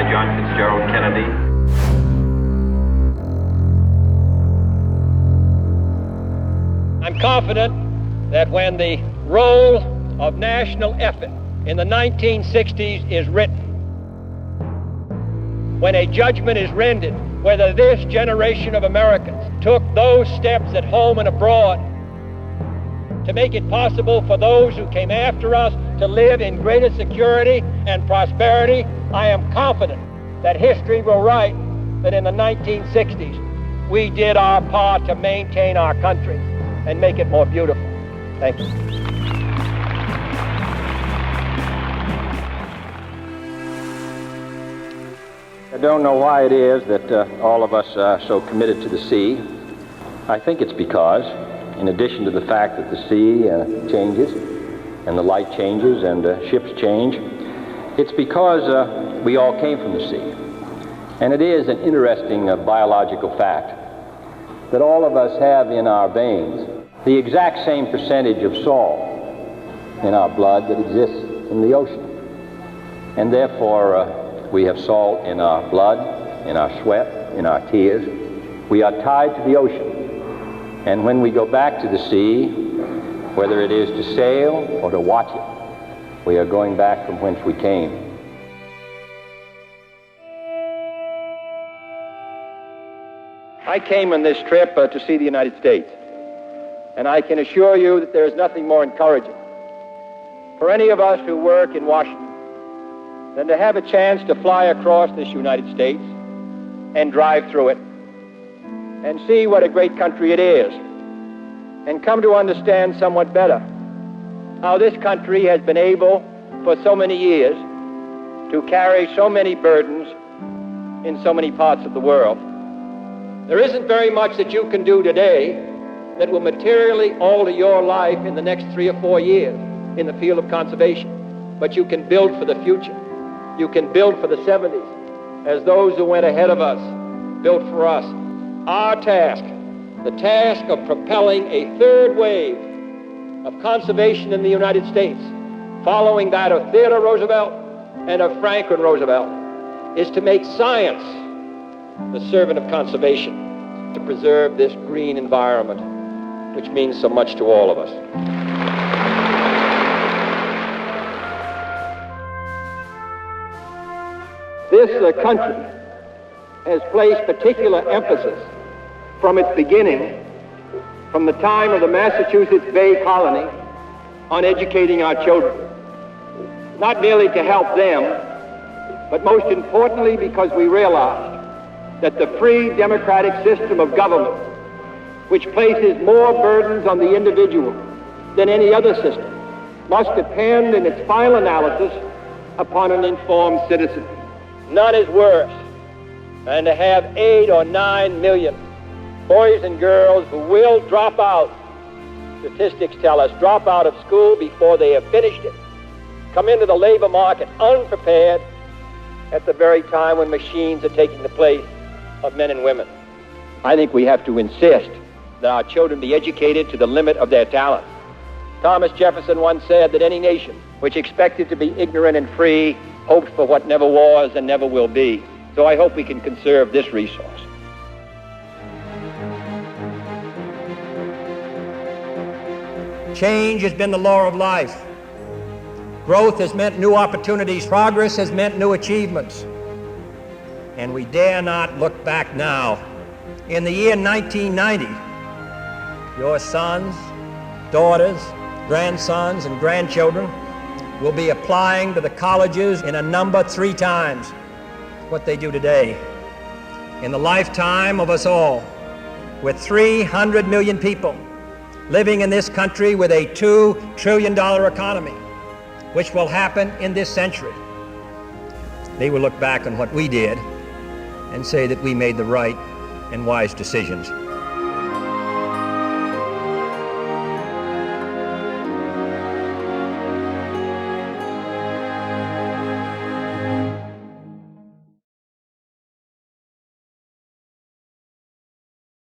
I, John Fitzgerald Kennedy. I'm confident that when the role of national effort in the 1960s is written, when a judgment is rendered whether this generation of Americans took those steps at home and abroad to make it possible for those who came after us to live in greater security and prosperity, I am confident that history will write that in the 1960s we did our part to maintain our country and make it more beautiful. Thank you. I don't know why it is that all of us are so committed to the sea. I think it's because, in addition to the fact that the sea changes, and the light changes, and ships change, it's because we all came from the sea. And it is an interesting biological fact that all of us have in our veins the exact same percentage of salt in our blood that exists in the ocean. And therefore, we have salt in our blood, in our sweat, in our tears. We are tied to the ocean. And when we go back to the sea, whether it is to sail or to watch it, we are going back from whence we came. I came on this trip to see the United States, and I can assure you that there is nothing more encouraging for any of us who work in Washington than to have a chance to fly across this United States and drive through it and see what a great country it is, and come to understand somewhat better how this country has been able for so many years to carry so many burdens in so many parts of the world. There isn't very much that you can do today that will materially alter your life in the next 3 or 4 years in the field of conservation, but you can build for the future. You can build for the 70s, as those who went ahead of us built for us. Our task, the task of propelling a third wave of conservation in the United States, following that of Theodore Roosevelt and of Franklin Roosevelt, is to make science the servant of conservation, to preserve this green environment, which means so much to all of us. This country has placed particular emphasis from its beginning, from the time of the Massachusetts Bay Colony, on educating our children. Not merely to help them, but most importantly because we realized that the free democratic system of government, which places more burdens on the individual than any other system, must depend in its final analysis upon an informed citizen. None is worse than to have 8 or 9 million boys and girls who will drop out, statistics tell us, drop out of school before they have finished it, come into the labor market unprepared at the very time when machines are taking the place of men and women. I think we have to insist that our children be educated to the limit of their talent. Thomas Jefferson once said that any nation which expected to be ignorant and free hopes for what never was and never will be. So I hope we can conserve this resource. Change has been the law of life. Growth has meant new opportunities. Progress has meant new achievements. And we dare not look back now. In the year 1990, your sons, daughters, grandsons, and grandchildren will be applying to the colleges in a number 3 times what they do today. In the lifetime of us all, with 300 million people living in this country with a $2 trillion economy, which will happen in this century, they will look back on what we did and say that we made the right and wise decisions.